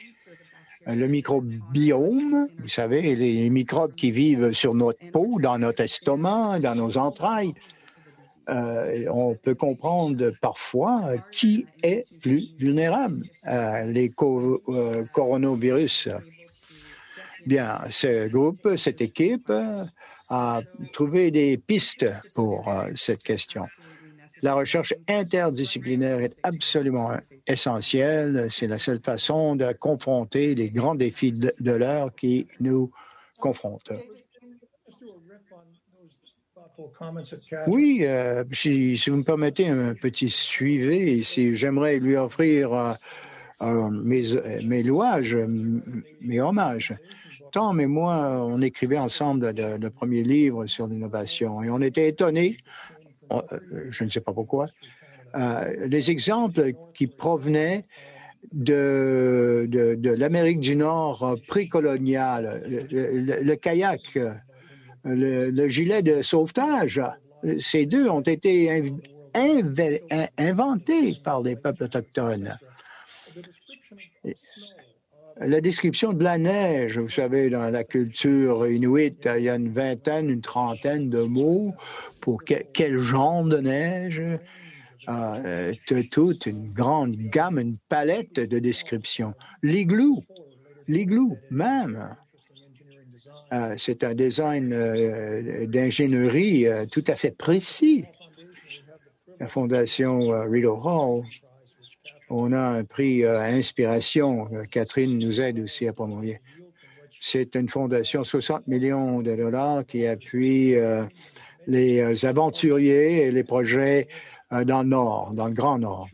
Le microbiome, vous savez, les microbes qui vivent sur notre peau, dans notre estomac, dans nos entrailles, on peut comprendre parfois qui est plus vulnérable à les coronavirus. Bien, ce groupe, cette équipe a trouvé des pistes pour cette question. La recherche interdisciplinaire est absolument essentielle. C'est la seule façon de confronter les grands défis de l'heure qui nous confrontent. Oui, si vous me permettez un petit suivi ici, j'aimerais lui offrir mes louages, mes hommages. Tom et moi, on écrivait ensemble le premier livre sur l'innovation et on était étonnés, je ne sais pas pourquoi, les exemples qui provenaient de l'Amérique du Nord précoloniale, le kayak, le gilet de sauvetage. Ces deux ont été inventés par les peuples autochtones. La description de la neige, vous savez, dans la culture inuite, il y a une vingtaine, une trentaine de mots pour quel genre de neige. Toute une grande gamme, une palette de descriptions. L'igloo même. C'est un design d'ingénierie tout à fait précis. La Fondation Rideau Hall, on a un prix Inspiration. Catherine nous aide aussi à promouvoir. C'est une fondation, 60 millions de dollars qui appuie les aventuriers et les projets dans le Nord, dans le Grand Nord.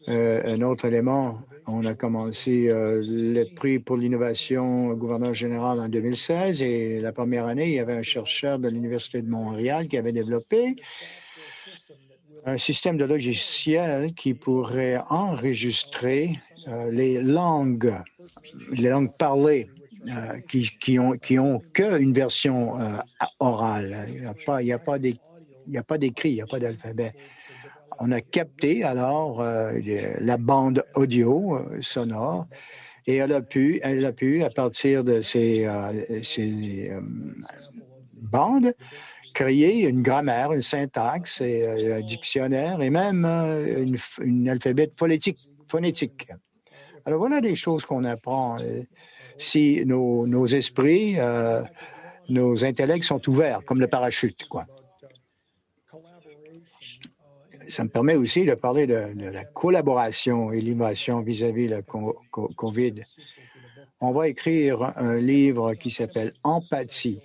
Un autre élément, on a commencé le prix pour l'innovation au gouverneur général en 2016 et la première année, il y avait un chercheur de l'Université de Montréal qui avait développé un système de logiciel qui pourrait enregistrer les langues parlées qui ont qu'une version orale. Il n'y a pas d'écrit, il n'y a pas d'alphabet. On a capté alors la bande audio sonore et elle a pu, à partir de ces bandes, créer une grammaire, une syntaxe, et un dictionnaire et même une alphabet phonétique. Alors voilà des choses qu'on apprend si nos esprits, nos intellects sont ouverts, comme le parachute, quoi. Ça me permet aussi de parler de la collaboration et l'innovation vis-à-vis de la COVID. On va écrire un livre qui s'appelle « Empathie ».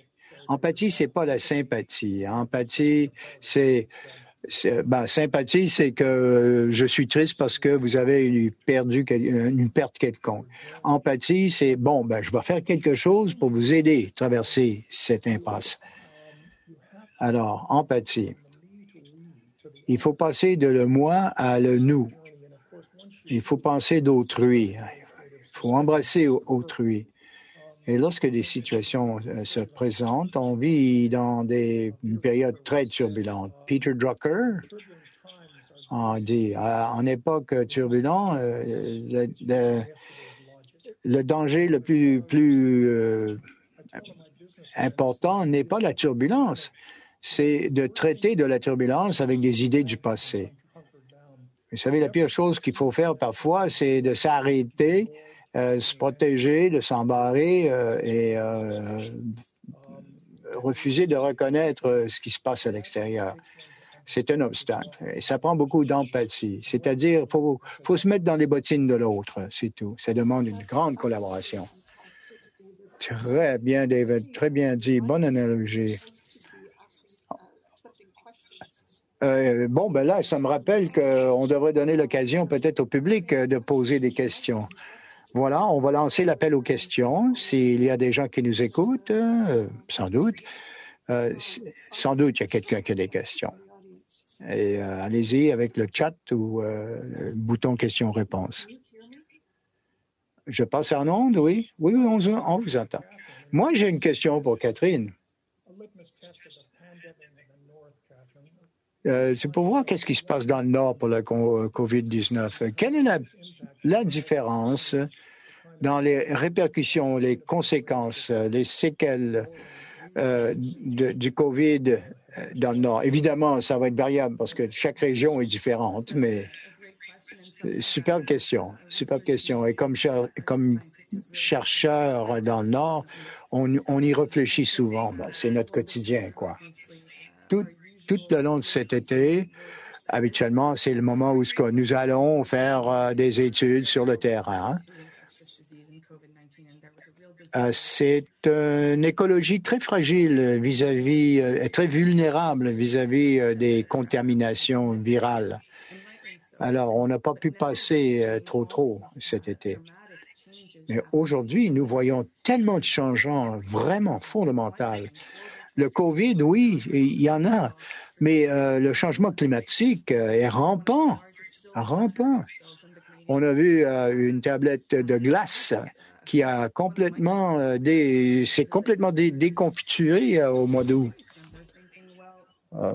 Empathie, c'est pas la sympathie. Empathie, sympathie, c'est que je suis triste parce que vous avez perdu une perte quelconque. Empathie, c'est je vais faire quelque chose pour vous aider à traverser cette impasse. Alors, empathie. Il faut passer de le moi à le nous. Il faut penser d'autrui. Il faut embrasser autrui. Et lorsque des situations se présentent, on vit dans une période très turbulente. Peter Drucker a dit, en époque turbulente, le danger le plus important n'est pas la turbulence, c'est de traiter de la turbulence avec des idées du passé. Vous savez, la pire chose qu'il faut faire parfois, c'est de s'arrêter, se protéger, de s'embarrer et refuser de reconnaître ce qui se passe à l'extérieur. C'est un obstacle. Et ça prend beaucoup d'empathie. C'est-à-dire, il faut se mettre dans les bottines de l'autre, c'est tout. Ça demande une grande collaboration. Très bien, David. Très bien dit. Bonne analogie. Là, ça me rappelle qu'on devrait donner l'occasion peut-être au public de poser des questions. Voilà, on va lancer l'appel aux questions. S'il y a des gens qui nous écoutent, sans doute, il y a quelqu'un qui a des questions. Et allez-y avec le chat ou le bouton questions-réponses. Je passe en onde, oui? Oui, on vous entend. Moi, j'ai une question pour Catherine. C'est pour voir qu'est-ce qui se passe dans le Nord pour la COVID-19. Quelle est la différence dans les répercussions, les conséquences, les séquelles du COVID dans le Nord? Évidemment, ça va être variable parce que chaque région est différente, mais superbe question. Et comme chercheur dans le Nord, on y réfléchit souvent. C'est notre quotidien, quoi. Tout le long de cet été, habituellement, c'est le moment où nous allons faire des études sur le terrain. C'est une écologie très fragile très vulnérable vis-à-vis des contaminations virales. Alors, on n'a pas pu passer trop cet été. Mais aujourd'hui, nous voyons tellement de changements vraiment fondamentaux. Le COVID, oui, il y en a, mais le changement climatique est rampant. On a vu une tablette de glace qui a complètement s'est complètement déconfiturée au mois d'août.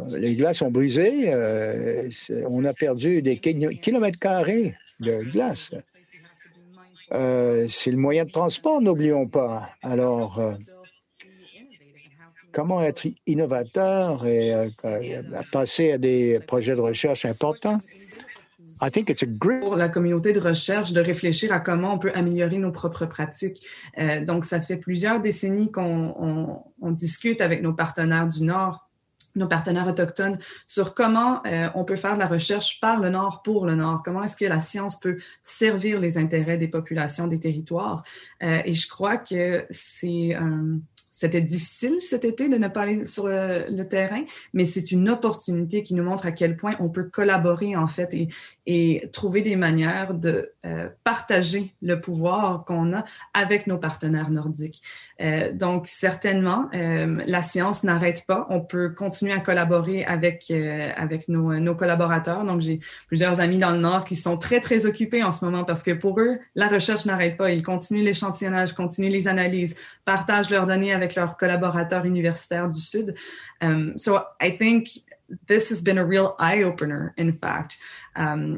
Les glaces ont brisé. On a perdu des kilomètres carrés de glace. C'est le moyen de transport, n'oublions pas. Alors, comment être innovateur et passer à des projets de recherche importants? I think it's a great... Pour la communauté de recherche, de réfléchir à comment on peut améliorer nos propres pratiques. Donc, ça fait plusieurs décennies qu'on discute avec nos partenaires du Nord, nos partenaires autochtones, sur comment on peut faire de la recherche par le Nord pour le Nord. Comment est-ce que la science peut servir les intérêts des populations, des territoires. Et je crois que c'était difficile cet été de ne pas aller sur le terrain, mais c'est une opportunité qui nous montre à quel point on peut collaborer en fait et trouver des manières de partager le pouvoir qu'on a avec nos partenaires nordiques. Donc certainement, la science n'arrête pas. On peut continuer à collaborer avec nos collaborateurs. Donc j'ai plusieurs amis dans le Nord qui sont très très occupés en ce moment parce que pour eux la recherche n'arrête pas. Ils continuent l'échantillonnage, continuent les analyses, partagent leurs données avec leurs collaborateurs universitaires du Sud. So I think this has been a real eye-opener, in fact.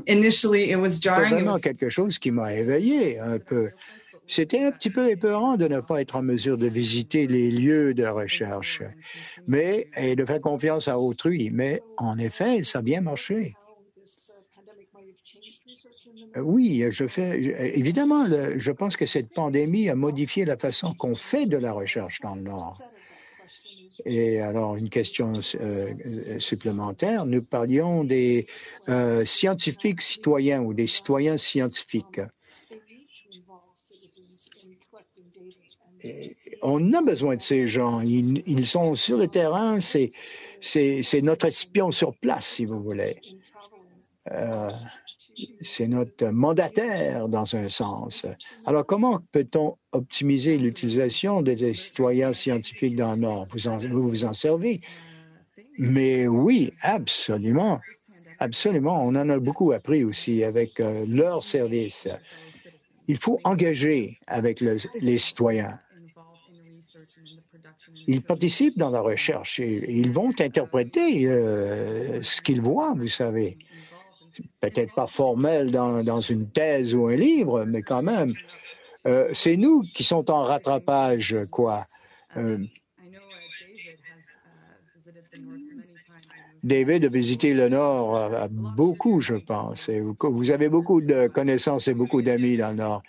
Initially, it was jarring. C'est vraiment quelque chose qui m'a éveillé un peu. C'était un petit peu épeurant de ne pas être en mesure de visiter les lieux de recherche, et de faire confiance à autrui. Mais en effet, ça a bien marché. Oui, évidemment, je pense que cette pandémie a modifié la façon qu'on fait de la recherche dans le Nord. Et alors, une question supplémentaire, nous parlions des scientifiques citoyens ou des citoyens scientifiques. Et on a besoin de ces gens. Ils sont sur le terrain, c'est notre espion sur place, si vous voulez. C'est notre mandataire dans un sens. Alors, comment peut-on optimiser l'utilisation des citoyens scientifiques dans le Nord? Vous vous en servez? Mais oui, absolument. Absolument. On en a beaucoup appris aussi avec leurs services. Il faut engager avec les citoyens. Ils participent dans la recherche et ils vont interpréter ce qu'ils voient, vous savez. Peut-être pas formel dans une thèse ou un livre, mais quand même. C'est nous qui sommes en rattrapage, quoi. David a visité le Nord beaucoup, je pense. Et vous avez beaucoup de connaissances et beaucoup d'amis dans le Nord.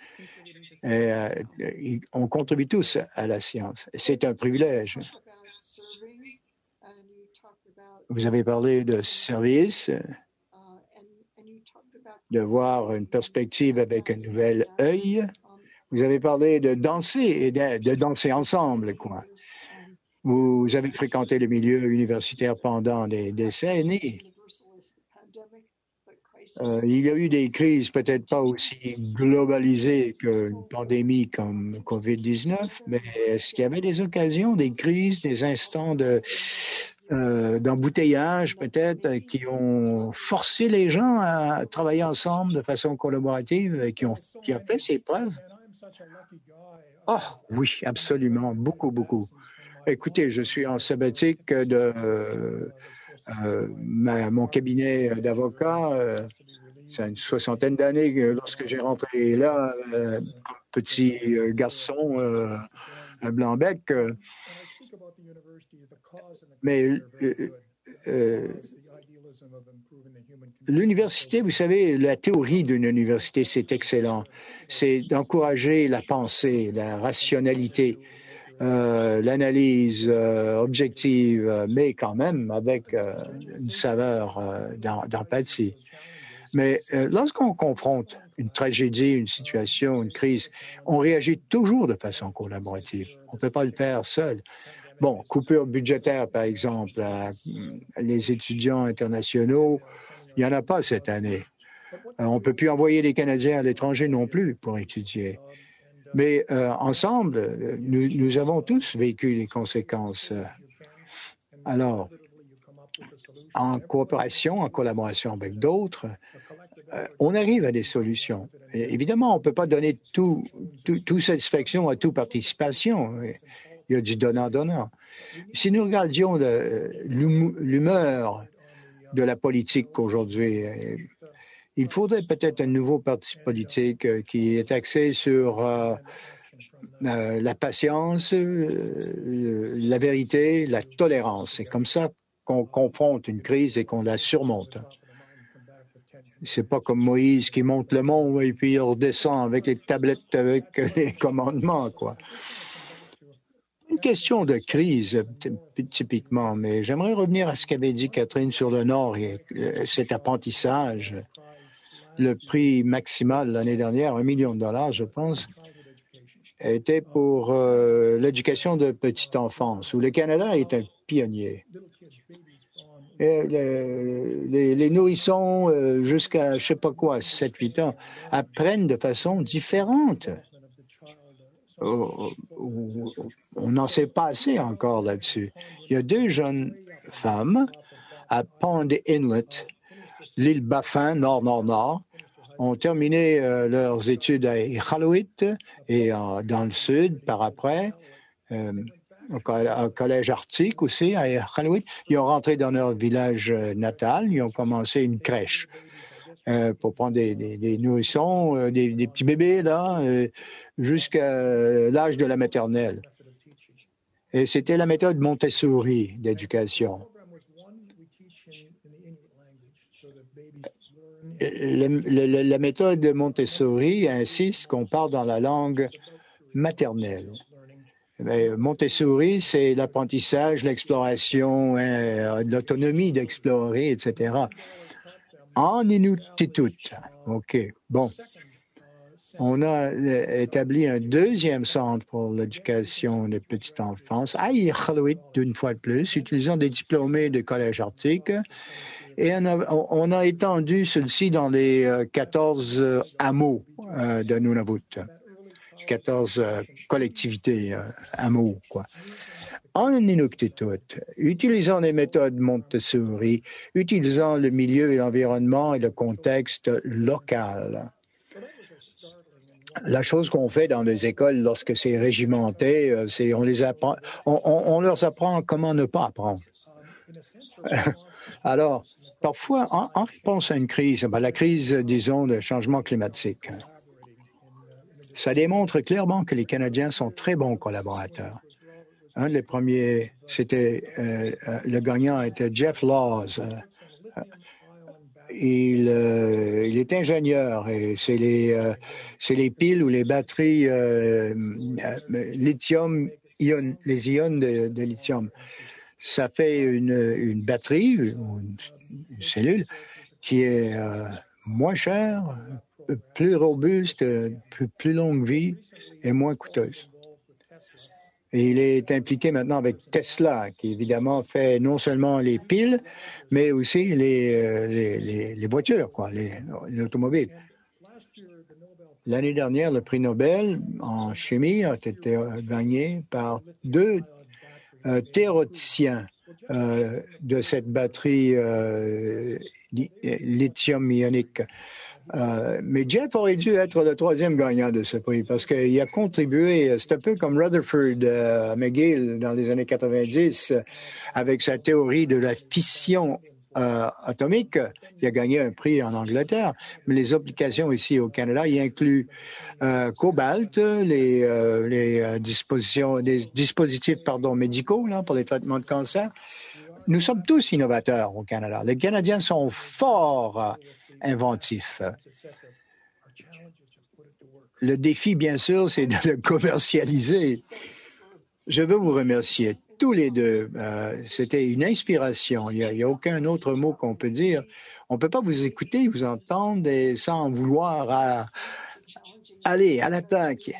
Et on contribue tous à la science. C'est un privilège. Vous avez parlé de service, de voir une perspective avec un nouvel œil. Vous avez parlé de danser et de danser ensemble, quoi. Vous avez fréquenté le milieu universitaire pendant des décennies. Il y a eu des crises peut-être pas aussi globalisées qu'une pandémie comme COVID-19, mais est-ce qu'il y avait des occasions, des crises, des instants d'embouteillage peut-être qui ont forcé les gens à travailler ensemble de façon collaborative, qui ont fait ses preuves? Oh, oui, absolument, beaucoup, beaucoup. Écoutez, je suis en sabbatique de mon cabinet d'avocat. C'est une 60aine d'années lorsque j'ai rentré là, comme petit garçon, un blanc-bec. Mais l'université, vous savez, la théorie d'une université, c'est excellent. C'est d'encourager la pensée, la rationalité, l'analyse objective, mais quand même avec une saveur d'empathie. Mais lorsqu'on confronte une tragédie, une situation, une crise, on réagit toujours de façon collaborative. On ne peut pas le faire seul. Bon, coupure budgétaire, par exemple, les étudiants internationaux, il n'y en a pas cette année. On ne peut plus envoyer les Canadiens à l'étranger non plus pour étudier. Mais ensemble, nous avons tous vécu les conséquences. Alors, en coopération, en collaboration avec d'autres, on arrive à des solutions. Et évidemment, on ne peut pas donner tout satisfaction à toute participation. Il y a du donnant-donnant. Si nous regardions l'humeur de la politique aujourd'hui, il faudrait peut-être un nouveau parti politique qui est axé sur la patience, la vérité, la tolérance. C'est comme ça qu'on confronte une crise et qu'on la surmonte. C'est pas comme Moïse qui monte le mont et puis il redescend avec les tablettes, avec les commandements, quoi. Une question de crise, typiquement, mais j'aimerais revenir à ce qu'avait dit Catherine sur le Nord et cet apprentissage. Le prix maximal l'année dernière, $1 million, je pense, était pour l'éducation de petite enfance, où le Canada est un pionnier. Et les nourrissons, jusqu'à, je ne sais pas quoi, 7-8 ans, apprennent de façon différente. On n'en sait pas assez encore là-dessus. Il y a 2 jeunes femmes à Pond Inlet, l'île Baffin, nord-nord-nord, ont terminé leurs études à Iqaluit et dans le sud par après, au collège arctique aussi à Iqaluit. Ils ont rentré dans leur village natal, ils ont commencé une crèche pour prendre des nourrissons, des petits bébés là, jusqu'à l'âge de la maternelle. Et c'était la méthode Montessori d'éducation. La méthode Montessori insiste qu'on parle dans la langue maternelle. Montessori, c'est l'apprentissage, l'exploration, l'autonomie d'explorer, etc. En Inuktitut. OK. Bon. On a établi un 2e centre pour l'éducation des petites enfances à Iqaluit, d'une fois de plus, utilisant des diplômés de collège arctique. Et on a étendu ceci dans les 14 hameaux de Nunavut. 14 collectivités, hameaux, quoi. En Inuktitut, utilisant les méthodes Montessori, utilisant le milieu et l'environnement et le contexte local. La chose qu'on fait dans les écoles lorsque c'est régimenté, c'est on leur apprend comment ne pas apprendre. Alors, parfois, en réponse à une crise, la crise, disons, de changement climatique, ça démontre clairement que les Canadiens sont très bons collaborateurs. Un des premiers, le gagnant était Jeff Laws. Il est ingénieur et c'est les piles ou les batteries lithium, les ions de lithium. Ça fait une batterie, une cellule qui est moins chère, plus robuste, plus longue vie et moins coûteuse. Et il est impliqué maintenant avec Tesla, qui évidemment fait non seulement les piles, mais aussi les voitures, quoi, l'automobile. L'année dernière, le prix Nobel en chimie a été gagné par 2 théoreticiens de cette batterie lithium-ionique. Mais Jeff aurait dû être le 3e gagnant de ce prix parce qu'il a contribué, c'est un peu comme Rutherford McGill dans les années 90 avec sa théorie de la fission atomique. Il a gagné un prix en Angleterre, mais les applications ici au Canada, il inclut cobalt, les dispositifs médicaux là, pour les traitements de cancer. Nous sommes tous innovateurs au Canada. Les Canadiens sont forts inventifs. Le défi, bien sûr, c'est de le commercialiser. Je veux vous remercier tous les deux. C'était une inspiration. Il n'y a aucun autre mot qu'on peut dire. On ne peut pas vous écouter, vous entendre sans vouloir aller à l'attaque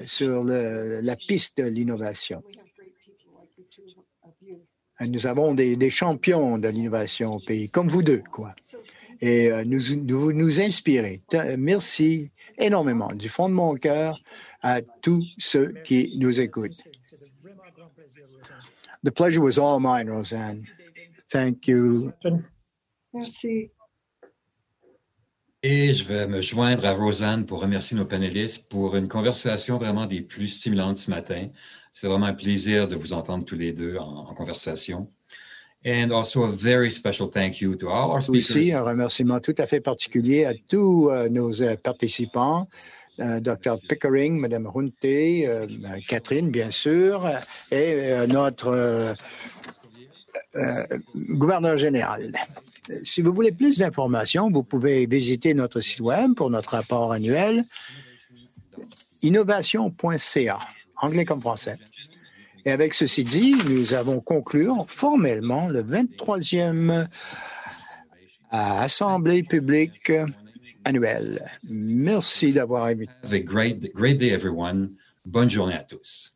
sur la piste de l'innovation. Nous avons des champions de l'innovation au pays, comme vous deux, quoi. Et vous nous inspirez. Merci énormément du fond de mon cœur à tous ceux qui nous écoutent. The pleasure was all mine, Roseanne. Thank you. Merci. Et je vais me joindre à Roseanne pour remercier nos panélistes pour une conversation vraiment des plus stimulantes ce matin. C'est vraiment un plaisir de vous entendre tous les deux en conversation. And also a very special thank you to all our speakers. Aussi, un remerciement tout à fait particulier à tous nos participants, Dr. Pickering, Mme Hunte, Catherine, bien sûr, et notre gouverneur général. Si vous voulez plus d'informations, vous pouvez visiter notre site web pour notre rapport annuel, innovation.ca, anglais comme français. Et avec ceci dit, nous avons conclu formellement le 23e Assemblée publique annuelle. Merci d'avoir invité. Have a great day, everyone. Bonne journée à tous.